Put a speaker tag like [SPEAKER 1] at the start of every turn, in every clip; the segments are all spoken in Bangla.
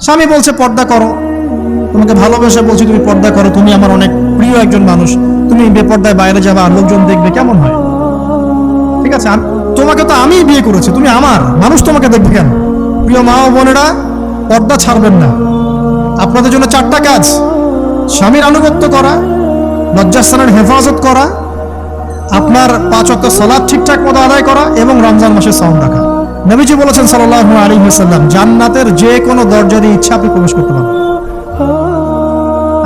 [SPEAKER 1] স্বামী বলছে পর্দা করো, তোমাকে ভালোবেসে বলছি তুমি পর্দা করো, তুমি আমার অনেক প্রিয় একজন মানুষ, তুমি বেপর্দায় বাইরে যাবে আর লোকজন দেখবে, কেমন হয়? ঠিক আছে, তোমাকে তো আমি বিয়ে করেছি, তুমি আমার মানুষ, তোমাকে দেখবে কেন? প্রিয় মা ও বোনেরা, পর্দা ছাড়বেন না। আপনাদের জন্য 4টা কাজ: স্বামীর আনুগত্য করা, লজ্জাস্থানের হেফাজত করা, আপনার 5 ওয়াক্ত সালাত ঠিকঠাক মতো আদায় করা এবং রমজান মাসে সাওম রাখা। নবীজি বলেছেন সাল্লাল্লাহু আলাইহি ওয়াসাল্লাম, জান্নাতের যে কোনো দরজা দিয়ে ইচ্ছা আপনি প্রবেশ করতে পারবেন।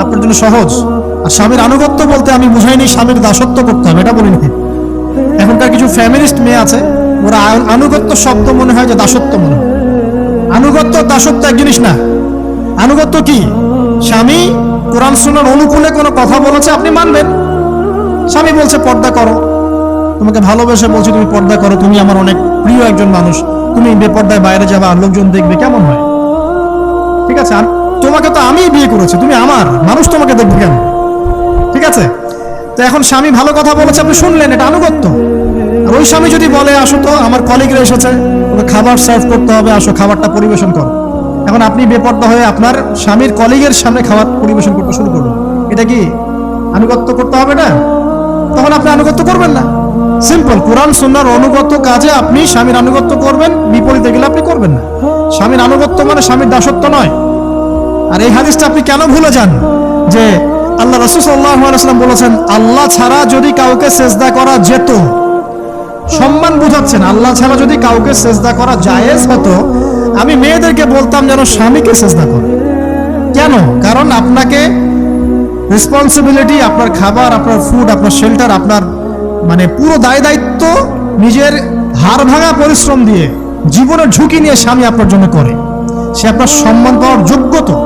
[SPEAKER 1] আপনার জন্য সহজ। আর স্বামীর আনুগত্য বলতে আমি বুঝাইনি স্বামীর দাসত্ব করতে হবে, এটা বলিনি। এখনকার কিছু ফ্যামিলিস্ট মেয়ে আছে, ওরা আনুগত্য শব্দ মনে হয় যে দাসত্ব মনে হয়। আনুগত্য দাসত্ব এক জিনিস না। আনুগত্য কি? স্বামী কোরআন সুন্নাহর অনুকূলে কোনো কথা বলেছে, আপনি মানবেন। স্বামী বলছে পর্দা করো, তোমাকে ভালোবেসে বলছি তুমি পর্দা করো, তুমি আমার অনেক প্রিয় একজন মানুষ, তুমি বেপর্দায় বাইরে যাবে আর লোকজন দেখবে, কেমন হয়? ঠিক আছে, তোমাকে তো আমি বিয়ে করেছি, তুমি আমার মানুষ, তোমাকে দেখবে কেন? ঠিক আছে, তো এখন স্বামী ভালো কথা বলেছে, আপনি শুনলেন, এটা আনুগত্য। আর ওই স্বামী যদি বলে আসো তো আমার কলিগরা এসেছে, ওকে খাবার সার্ভ করতে হবে, আসো খাবারটা পরিবেশন করো, এখন আপনি বেপর্দা হয়ে আপনার স্বামীর কলিগের সামনে খাবার পরিবেশন করতে শুরু করবেন, এটা কি আনুগত্য করতে হবে না? তখন আপনি আনুগত্য করবেন না। সিম্পল, কোরআন সুন্নাহর অনুগত কাজে আপনি স্বামীর আনুগত্য করবেন, বিপরীতে গেলে আপনি করবেন না। স্বামীর আনুগত্য মানে স্বামীর দাসত্ব নয়। আর এই হাদিসটা আপনি কেন ভুলে যান যে আল্লাহ রাসূল সাল্লাল্লাহু আলাইহি ওয়াসাল্লাম বলেছেন, আল্লাহ ছাড়া যদি কাউকে সেজদা করা যেত, সম্মান বুঝাচ্ছেন, আল্লাহ ছাড়া যদি কাউকে সেজদা করা জায়েজ হতো, আমি মেয়েদেরকে বলতাম যেন স্বামীকে সেজদা করে। কেন? কারণ আপনাকে রেসপন্সিবিলিটি, আপনার খাবার, আপনার ফুড, আপনার শেল্টার, আপনার মানে পুরো দায় দায়িত্ব নিজের হাড় ভাঙা পরিশ্রম দিয়ে, জীবনের ঝুঁকি নিয়ে স্বামী আপনার জন্য করে। সে আপনার সম্মান পাওয়ার যোগ্য তো?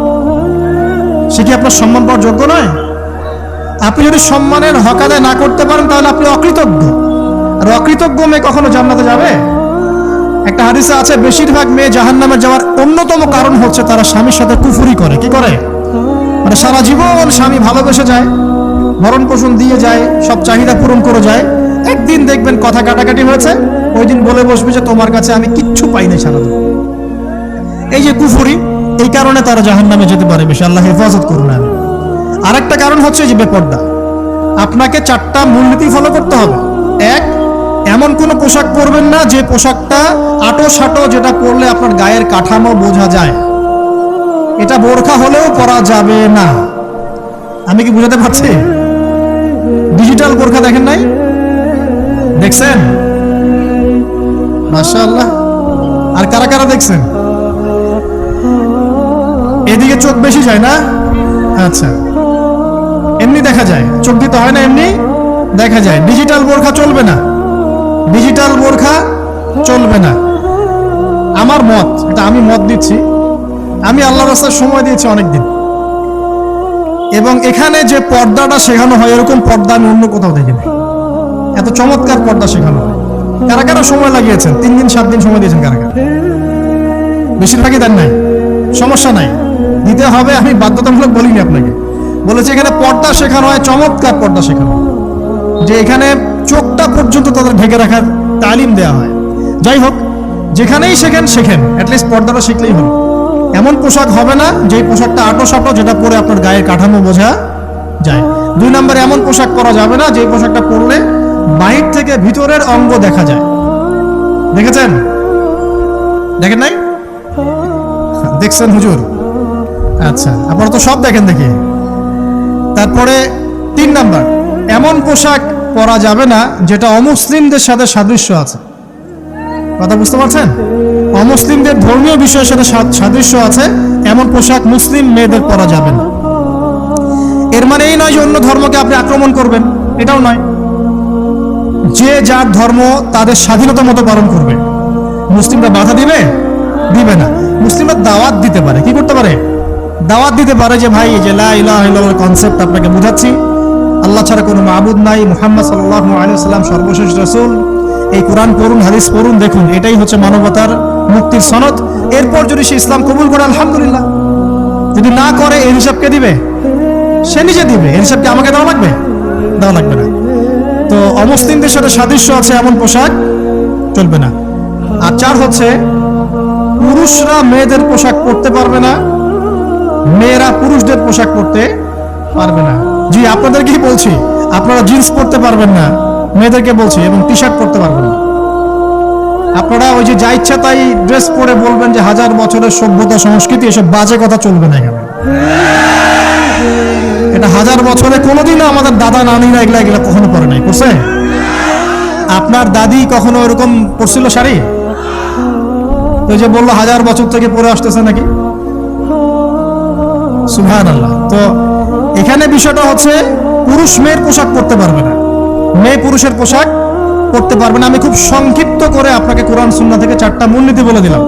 [SPEAKER 1] সে কি আপনার সম্মান পাওয়ার যোগ্য নয়? আপনি যদি সম্মানের হক আদায় না করতে পারেন তাহলে আপনি অকৃতজ্ঞ। আর অকৃতজ্ঞ মেয়ে কখনো জান্নাতে যাবে? একটা হাদিসে আছে, বেশিরভাগ মেয়ে জাহান্নামে যাওয়ার অন্যতম কারণ হচ্ছে তারা স্বামীর সাথে কুফরি করে। কি করে? মানে সারা জীবন স্বামী ভালোবেসে যায়, ভরণ পোষণ দিয়ে যায়, সব চাহিদা পূরণ করে যায়, একদিন দেখবেন কথা কাটাকাটি হয়েছে, ওই দিন বলে বসবে যে তোমার কাছে আমি কিচ্ছু পাই নাই সারাদিন। এই যে কুফরি, এই কারণে তারা জাহান্নামে যেতে পারে বেশি। আল্লাহ হেফাজত করুন। আরেকটা কারণ হচ্ছে যে বেপর্দা। আপনাকে 4টা মূলনীতি ফলো করতে হবে। 1, এমন কোনো পোশাক পরবেন না যে পোশাকটা আটো সাটো, যেটা পরলে আপনার গায়ের কাঠামো বোঝা যায়। এটা বোরখা হলেও পরা যাবে না। আমি কি বুঝাতে পারছি? ডিজিটাল বোরখা দেখেন নাই? দেখছেন? মাশাআল্লাহ। আর কারা কারা দেখছেন? এদিকে চোখ বেশি যায় না? আচ্ছা, এমনি দেখা যায়, চোখ দিতে হয় না, এমনি দেখা যায়। ডিজিটাল বোরখা চলবে না, ডিজিটাল বোরখা চলবে না। আমার মত, এটা আমি মত দিচ্ছি, আমি আল্লাহর রাস্তায় সময় দিয়েছি অনেকদিন, এবং এখানে যে পর্দাটা শেখানো হয় এরকম পর্দা আমি অন্য কোথাও দেখিনি। এত চমৎকার পর্দা শেখানো হয়। কারা কারা সময় লাগিয়েছেন? 3 দিন 7 দিন সময় দিয়েছেন কারা কারা? বেশিরভাগই দেন নাই, সমস্যা নাই, দিতে হবে। আমি বাধ্যতামূলক বলিনি আপনাকে, বলেছি এখানে পর্দা শেখানো হয়, চমৎকার পর্দা শেখানো হয়, যে এখানে চোখটা পর্যন্ত তাদের ঢেকে রাখার তালিম দেওয়া হয়। যাই হোক, যেখানেই শেখেন অ্যাটলিস্ট পর্দাটা শিখলেই হলো। এমন পোশাক হবে না যে পোশাকটা আটো সাটো, যেটা পরে আপনার গায়ের কাঠামো বোঝা যায়। 2 নম্বরে, এমন পোশাক পরা যাবে না যে পোশাকটা পরলে বাহির থেকে ভিতরের অঙ্গ দেখা যায়। দেখেছেন? দেখেন নাই? দেখছেন হুজুর? আচ্ছা, আপনারা তো সব দেখেন দেখি। তারপরে 3 নাম্বার, এমন পোশাক পরা যাবে না যেটা অমুসলিমদের সাথে সাদৃশ্য আছে। কথা বুঝতে পারছেন? অমুসলিমদের ধর্মীয় বিষয়ের সাথে সাদৃশ্য আছে এমন পোশাক মুসলিম মেয়েদের পরা যাবে না। এর মানে এই নয় যে অন্য ধর্মকে আপনি আক্রমণ করবেন, এটাও নয়। যে যার ধর্ম তাদের স্বাধীনতা মতো পালন করবে। মুসলিমরা বাধা দিবে? দিবে না। মুসলিমরা দাওয়াত দিতে পারে। কি করতে পারে? দাওয়াত দিতে পারে যে ভাই, যে লা ইলাহা ইল্লাল্লাহর কনসেপ্ট আপনাকে বুঝাচ্ছি, আল্লাহ ছাড়া কোনো মাবুদ নাই, মুহাম্মদ সাল্লাল্লাহু আলাইহি ওয়াসাল্লাম সর্বশেষ রাসূল, এই কোরআন পড়ুন, হাদিস পড়ুন, দেখুন এটাই হচ্ছে মানবতার মুক্তির সনদ। এরপর যদি সে ইসলাম কবুল করে আলহামদুলিল্লাহ, যদি না করে এর হিসাব কে দিবে? সে নিজে দিবে। এর হিসাব কি আমাকে দেওয়া লাগবে? দেওয়া লাগবে না। তো অমুসলিমদের সাথে সাদৃশ্য আছে এমন পোশাক চলবে না। আর 4 হচ্ছে, পুরুষরা মেয়েদের পোশাক পরতে পারবে না, মেয়েরা পুরুষদের পোশাক পরতে পারবে না। জি, আপনাদেরকেই বলছি, আপনারা জিন্স পরতে পারবেন না, মেয়েদেরকে বলছি, এবং টি শার্ট পরতে পারবেন না। আপনারা ওই যে যা ইচ্ছা তাই ড্রেস পরে বলবেন যে হাজার বছরের সভ্যতা সংস্কৃতি, এসব বাজে কথা চলবে না এখানে। এটা হাজার বছরে কোনোদিনও আমাদের দাদা নানিরা এগুলা এগুলা কখনো পরে নাই, করছে? আপনার দাদি কখনো ওরকম পরছিল শাড়ি? তো যে বললো হাজার বছর থেকে পরে আসতেছে নাকি, সুবহানাল্লাহ। তো এখানে বিষয়টা হচ্ছে পুরুষ মেয়ের পোশাক পরতে পারবে না, মেয়ে পুরুষের পোশাক পরতে পারবে না। আমি খুব সংক্ষিপ্ত করে আপনাকে কোরআন সুন্নাহ থেকে 4টা মূলনীতি বলে দিলাম।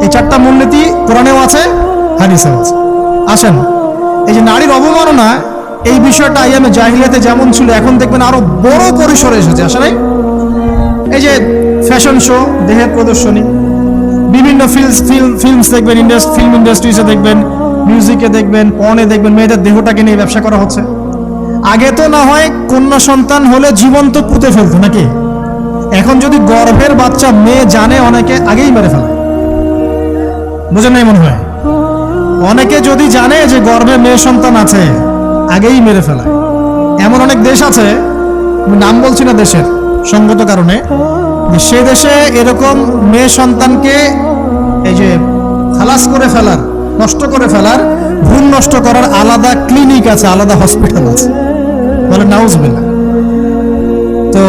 [SPEAKER 1] এই 4টা মূলনীতি কোরআনেও আছে, হাদিসেও আছে। আসেন, এই যে নারীর অবমাননা, এই বিষয়টা আইয়ামে জাহিলিয়াতে যেমন ছিল, এখন দেখবেন আরো বড় পরিসরে এসেছে। আসলে এই যে ফ্যাশন শো, দেহের প্রদর্শনী, বিভিন্ন ফিল্মস দেখবেন, ফিল্ম ইন্ডাস্ট্রিজে দেখবেন, মিউজিকে দেখবেন, পর্নে দেখবেন, মেয়েদের দেহটাকে নিয়ে ব্যবসা করা হচ্ছে। আগে তো না হয় কন্যা সন্তান হলে জীবন্ত পুঁতে ফেলতো নাকি, এখন যদি গর্ভের বাচ্চা মেয়ে জানে, অনেকে আগেই মেরে ফেলে। বুঝেন নাই মনে হয়? অনেকে যদি জানে যে গর্ভে মেয়ে সন্তান আছে, আগেই মেরে ফেলায়। এমন অনেক দেশ আছে, আমি নাম বলছি না দেশের সঙ্গত কারণে, যে সে দেশে এরকম মেয়ে সন্তানকে এই যে খালাস করে ফেলার, নষ্ট করে ফেলার, ভ্রূণ নষ্ট করার আলাদা ক্লিনিক আছে, আলাদা হসপিটাল আছে, বলে নাউজুবিল্লাহ। তো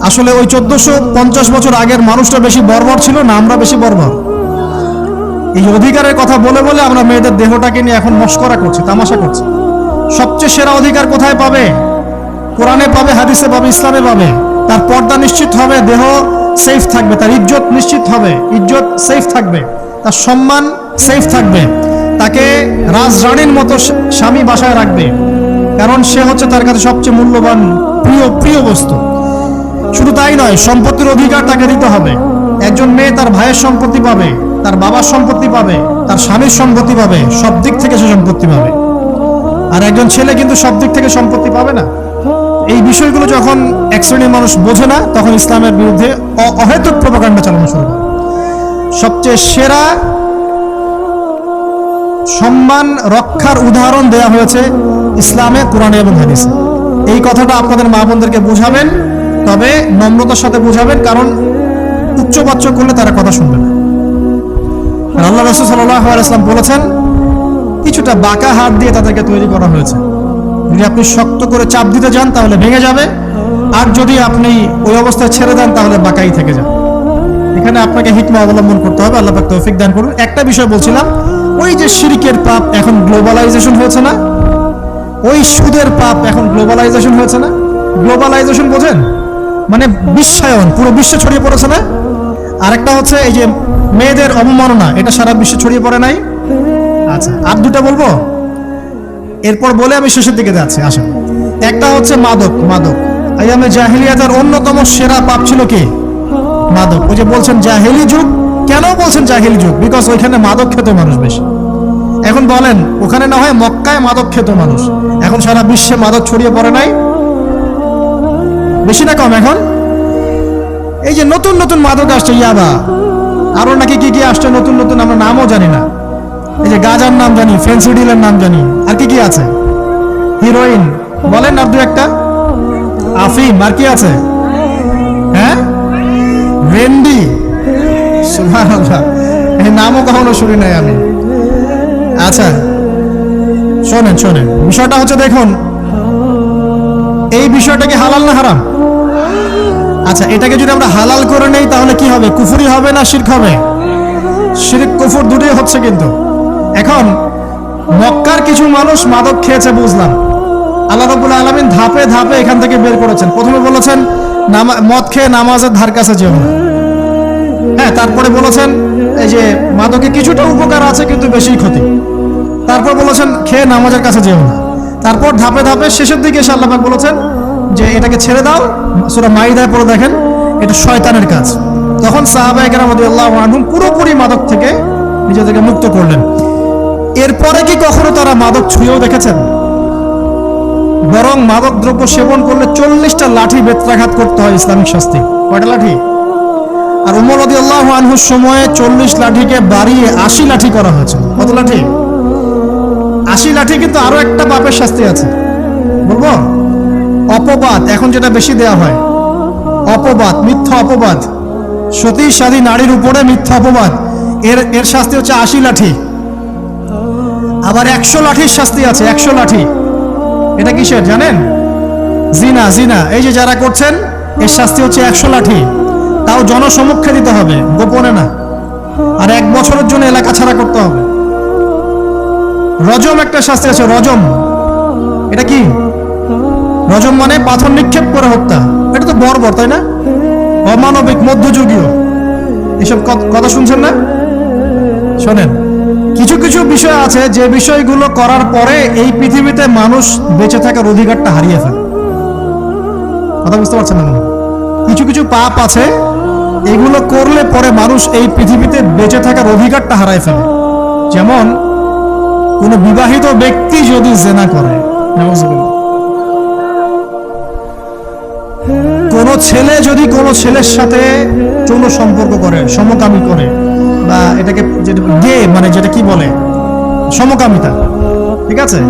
[SPEAKER 1] আসলে ওই 1450 বছর আগের মানুষটা বেশি বর্বর ছিল না আমরা বেশি বর্বর? এই অধিকারের কথা বলে বলে আমরা মেয়েদের দেহটাকে নিয়ে এখন মস্করা করছি, তামাশা করছি। সবচেয়ে সেরা অধিকার কোথায় পাবে? কোরআনে পাবে, হাদিসে পাবে, ইসলামে পাবে। তার পর্দা নিশ্চিত হবে, দেহ সেফ থাকবে, তার ইজ্জত নিশ্চিত হবে, ইজ্জত সেফ থাকবে, তার সম্মান সেফ থাকবে, তাকে রাজরানীর মতো স্বামী বাসায় রাখবে, কারণ সে হচ্ছে তার কাছে সবচেয়ে মূল্যবান প্রিয় বস্তু। শুধু তাই নয়, সম্পত্তির অধিকার তাকে দিতে হবে। একজন মেয়ে তার ভাইয়ের সম্পত্তি পাবে, তার বাবার সম্পত্তি পাবে, তার স্বামীর সম্পত্তি পাবে, সব দিক থেকে সে সম্পত্তি পাবে। আর একজন ছেলে কিন্তু সব দিক থেকে সম্পত্তি পাবে না। এই বিষয়গুলো যখন এক শ্রেণীর মানুষ বোঝে না, তখন ইসলামের বিরুদ্ধে অহেতুক প্রপাগান্ডা চালানো শুরু করে। সবচেয়ে সেরা সম্মান রক্ষার উদাহরণ দেয়া হয়েছে ইসলামে, কোরআনে এবং হাদিসে। এই কথাটা আপনাদের মা বোনদেরকে বুঝাবেন, তবে নম্রতার সাথে বুঝাবেন, কারণ উচ্চবাচ্য করলে তারা কথা শুনবে না। আল্লাহ রাসূল সাল্লাল্লাহু আলাইহি ওয়াসাল্লাম বলেছেন, কিছুটা বাঁকা হাত দিয়ে তাদেরকে তৈরি করা হয়েছে। যদি আপনি শক্ত করে চাপ দিতে যান তাহলে ভেঙে যাবে, আর যদি আপনি ওই অবস্থায় ছেড়ে দেন তাহলে বাঁকাই থেকে যাবে। এখানে আপনাকে হিকমা অবলম্বন করতে হবে। আল্লাহ পাক তৌফিক দান করুন। একটা বিষয় বলছিলাম, ওই যে শিরকের পাপ এখন গ্লোবালাইজেশন হয়েছে না, ওই সুদের পাপ এখন গ্লোবালাইজেশন হয়েছে না। গ্লোবালাইজেশন বোঝেন? মানে বিশ্বায়ন, পুরো বিশ্বে ছড়িয়ে পড়েছে না। আরেকটা হচ্ছে এই যে মেয়েদের অবমাননা, এটা সারা বিশ্বে ছড়িয়ে পড়ে নাই? আচ্ছা, আর দুটা বলবো, এরপর বলে আমি শেষের দিকে যাচ্ছি। আসেন, একটা হচ্ছে মাদক। আইয়ামে জাহিলিয়াতের অন্যতম সেরা পাপ ছিল কি? মাদক। ওই যে বলছেন জাহিলি যুগ, কেন বলছেন জাহিলি যুগ? বিকজ ওইখানে মাদক খেত মানুষ বেশি। এখন বলেন, ওখানে না হয় মক্কায় মাদক খেত মানুষ, এখন সারা বিশ্বে মাদক ছড়িয়ে পড়ে নাই? বেশি না কম? এখন এই যে নতুন নতুন মাদক আসছে, ইয়াবা, আরো নাকি কি কি আসছে নতুন নতুন, আমরা নামও জানি না। এই যে গাঁজার নাম জানি, ফেন্সিডিলের নাম জানি, আর কি কি আছে, হিরোইন বলেন, আর দু একটা, আফিম, আর কি আছে? হ্যাঁ, রেন্ডি, সুবহানাল্লাহ, এই নামও কখনো শুনি নাই আমি। আচ্ছা শোনেন, বিষয়টা হচ্ছে, দেখুন এই বিষয়টা কি হালাল না হারাম? আচ্ছা, এটাকে যদি আমরা হালাল করে নেই তাহলে কি হবে? কুফরি হবে না শিরক হবে? শিরক কুফর দুটোই হচ্ছে। কিন্তু এখন মক্কার কিছু মানুষ মাদক খেয়েছে বুঝলাম, আল্লাহ রাব্বুল আলামিন ধাপে ধাপে এখান থেকে বের করেছেন। প্রথমে বলেছেন মদ খেয়ে নামাজের ধার কাছে যেও না, হ্যাঁ। তারপরে বলেছেন এই যে মাদকে কিছুটা উপকার আছে কিন্তু বেশি ক্ষতি। তারপর বলেছেন খেয়ে নামাজের কাছে যেও না। তারপর ধাপে ধাপে শেষের দিকে এসে আল্লাহ পাক বলেছেন যে এটাকে ছেড়ে দাও। সূরা মাইদায় পড়ে দেখেন, এটা শয়তানের কাজ। তখন সাহাবায়ে কেরাম রাদিয়াল্লাহু আনহুম পুরোপুরি মাদক থেকে নিজেদেরকে মুক্ত করলেন। এরপরে কি কখনো তারা মাদক ছুঁয়েও দেখেছেন? বরং মাদক দ্রব্য সেবন করলে 40টা লাঠি বেত্রাঘাত করতে হয়, ইসলামিক শাস্তি। কয়টা লাঠি? আর উমর রাদিয়াল্লাহু আনহুর সময়ে 40 লাঠিকে বাড়িয়ে 80 লাঠি করা হয়েছে। কত লাঠি? 80 লাঠি কিন্তু আরো একটা পাপের শাস্তি আছে, বলবো? অপবাদ, এখন যেটা বেশি দেয়া হয়, অপবাদ, মিথ্যা অপবাদ, সতীসাধী নারীর উপরে মিথ্যা অপবাদ, এর শাস্তি হচ্ছে 80 লাঠি। আবার 100 লাঠির শাস্তি আছে, 100 লাঠি। এটা কিসের জানেন? জিনা, জিনা। এই যে যারা করছেন, এর শাস্তি হচ্ছে 100 লাঠি, তাও জনসমক্ষে দিতে হবে, গোপনে না। আর 1 বছরের জন্য এলাকা ছাড়া করতে হবে। রজম একটা শাস্তি আছে, রজম। এটা কি? রজম মানে পাথর নিক্ষেপ করে হত্যা। এটা তো বর্বর, তাই না? অমানবিক, মধ্যযুগীয়। এসব কথা শুনছেন না? শোনেন, কিছু কিছু বিষয় আছে যে বিষয়গুলো করার পরে এই পৃথিবীতে মানুষ বেঁচে থাকার অধিকারটা হারিয়ে ফেলে। কথা বুঝতে পারছেন না? কিছু কিছু পাপ আছে, এগুলো করলে পরে মানুষ এই পৃথিবীতে বেঁচে থাকার অধিকারটা হারায় ফেলে। যেমন কোন বিবাহিত ব্যক্তি যদি জেনা করে, কোন ছেলে যদি কোন ছেলের সাথে যৌন সম্পর্ক করে, সমকামী করে, বা এটাকে গে মানে যেটা কি বলে, সমকামিতা, ঠিক আছে,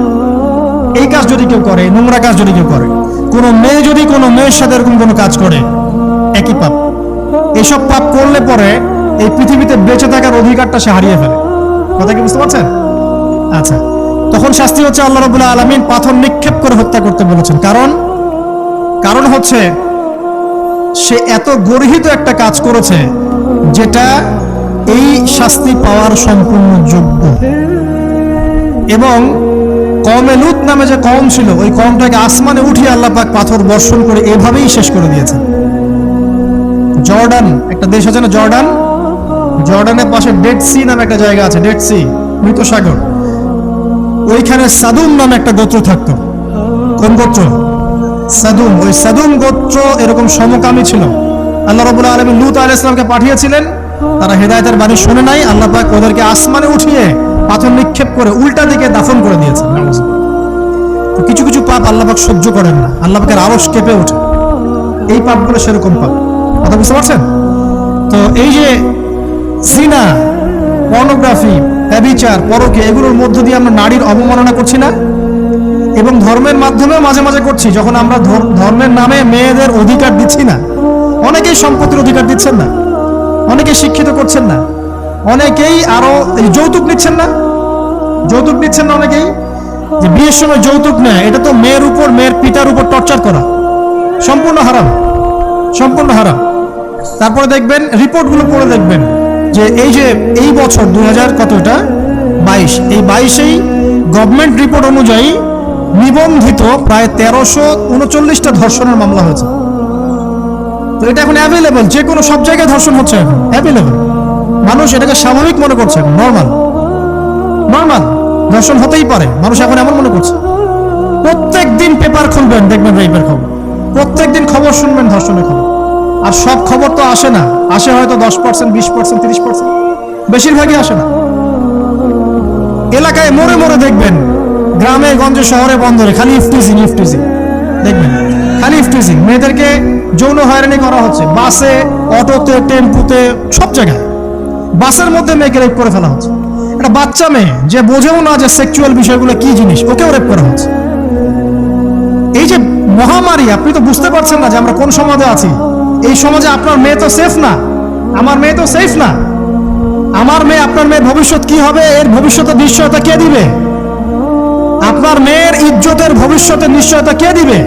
[SPEAKER 1] এই কাজ যদি কেউ করে, নোংরা কাজ যদি কেউ করে, কোন মেয়ে যদি কোনো মেয়ের সাথে এরকম কোনো কাজ করে, একই পাপ। এসব পাপ করলে পরে এই পৃথিবীতে বেঁচে থাকার অধিকারটা সে হারিয়ে ফেলে। কথা কি বুঝতে পারছেন? আচ্ছা, তখন শাস্তি হচ্ছে আল্লাহ রাব্বুল আলামিন পাথর নিক্ষেপ করে হত্যা করতে বলেছেন। কারণ হচ্ছে সে এত গর্হিত একটা কাজ করেছে যেটা এই শাস্তি পাওয়ার সম্পূর্ণ যোগ্য। এবং কওমে লূত নামে যে কওম ছিল, ওই কওমটাকে আসমানে উঠিয়ে আল্লাহ পাক পাথর বর্ষণ করে এভাবেই শেষ করে দিয়েছেন। জর্ডান, একটা দেশ আছে না জর্ডান, জর্ডানের পাশে ডেড সি নামে একটা জায়গা আছে, ডেড সি, মৃত সাগর। ওইখানে সাদুম নামে একটা গোত্র থাকতো। কোন গোত্র? সাদুম। ওই সাদুম গোত্র এরকম সমকামী ছিল। আল্লাহ রাব্বুল আলামিন লূত আলাইহিস সালামকে পাঠিয়েছিলেন, তারা হেদায়েতের বাণী শুনে নাই। আল্লাহ পাক ওদেরকে আসমানে উঠিয়ে পাথর নিক্ষেপ করে উল্টা দিকে দাফন করে দিয়েছেন। তো কিছু কিছু পাপ আল্লাহ পাক সহ্য করেন না, আল্লাহ পাকের আরশ কেঁপে ওঠে। এই পাপগুলো সেরকম পাপ। কথা বুঝতে পারছেন? তো এই যে জিনা, পর্নোগ্রাফি, ব্যভিচার, পরকে, এগুলোর মধ্য দিয়ে আমরা নারীর অবমাননা করছি না? এবং ধর্মের মাধ্যমেও মাঝে মাঝে করছি, যখন আমরা ধর্মের নামে মেয়েদের অধিকার দিচ্ছি না। অনেকেই সম্পত্তির অধিকার দিচ্ছেন না, অনেকে শিক্ষিত করছেন না, অনেকেই আরো যৌতুক নিচ্ছেন না, যৌতুক নিচ্ছেন না অনেকেই। যে বিয়ের সময় যৌতুক নেয়, এটা তো মেয়ের উপর, মেয়ের পিতার উপর টর্চার করা, সম্পূর্ণ হারাম, সম্পূর্ণ হারাম। তারপরে দেখবেন, রিপোর্টগুলো পড়ে দেখবেন যে এই বছর 2022, এই 22-এই গভর্নমেন্ট রিপোর্ট অনুযায়ী নিবন্ধিত প্রায় 1339টা ধর্ষণের মামলা হয়েছে। তো এটা এখন অ্যাভেলেবল, যে কোনো সব জায়গায় ধর্ষণ হচ্ছে, এখন অ্যাভেলেবল। মানুষ এটাকে স্বাভাবিক মনে করছে, এখন নর্মাল, নর্মাল ধর্ষণ হতেই পারে, মানুষ এখন এমন মনে করছে। প্রত্যেক দিন পেপার খুলবেন, দেখবেন রেপের খবর, প্রত্যেক দিন খবর শুনবেন ধর্ষণের খবর। আর সব খবর তো আসে না, আসে হয়তো 10%, 20%, 30%, বেশিরভাগই আসে না। এলাকায় মোড়ে মোড়ে দেখবেন, গ্রামে গঞ্জে শহরে বন্দরে খালি ইফটিজিং, ইফটিজিং দেখবেন, খালি ইফটিজিং। মেয়েদেরকে যৌন হয়রানি করা হচ্ছে, বাসে, অটোতে, টেম্পুতে, সব জায়গায়। বাসের মধ্যে মেয়েকে রেপ করে ফেলা হচ্ছে। একটা বাচ্চা মেয়ে যে বোঝেও না যে সেক্সুয়াল বিষয়গুলো কি জিনিস, ওকেও রেপ করা হচ্ছে। এই যে মহামারী, আপনি তো বুঝতে পারছেন না যে আমরা কোন সমাজে আছি। এই সমাজে আপনার মেয়ে তো সেফ না, আমার মেয়ে তো সেফ না। আমার মেয়ে, আপনার মেয়ের ভবিষ্যৎ কি হবে, এর ভবিষ্যতের নিশ্চয়তা কে দিবে? আপনার মেয়ের ইজ্জতের ভবিষ্যতের নিশ্চয়তা কে দিবে?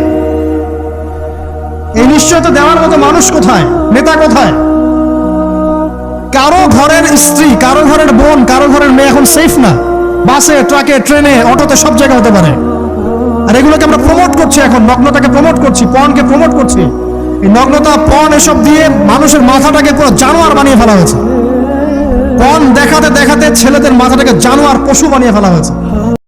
[SPEAKER 1] এই নিশ্চয়তা দেওয়ার মতো মানুষ কোথায়, নেতা কোথায়? কারো ঘরের স্ত্রী, কারো ঘরের বোন, কারো ঘরের মেয়ে এখন সেফ না। বাসে, ট্রাকে, ট্রেনে, অটোতে, সব জায়গায় হতে পারে। আর এগুলোকে আমরা প্রমোট করছি, এখন নগ্নতাকে প্রমোট করছি, পর্নকে প্রমোট করছি। এই নগ্নতা, পর্ন, এসব দিয়ে মানুষের মাথাটাকে পুরো জানোয়ার বানিয়ে ফেলা হয়েছে। পর্ন দেখাতে দেখাতে ছেলেদের মাথাটাকে জানোয়ার, পশু বানিয়ে ফেলা হয়েছে।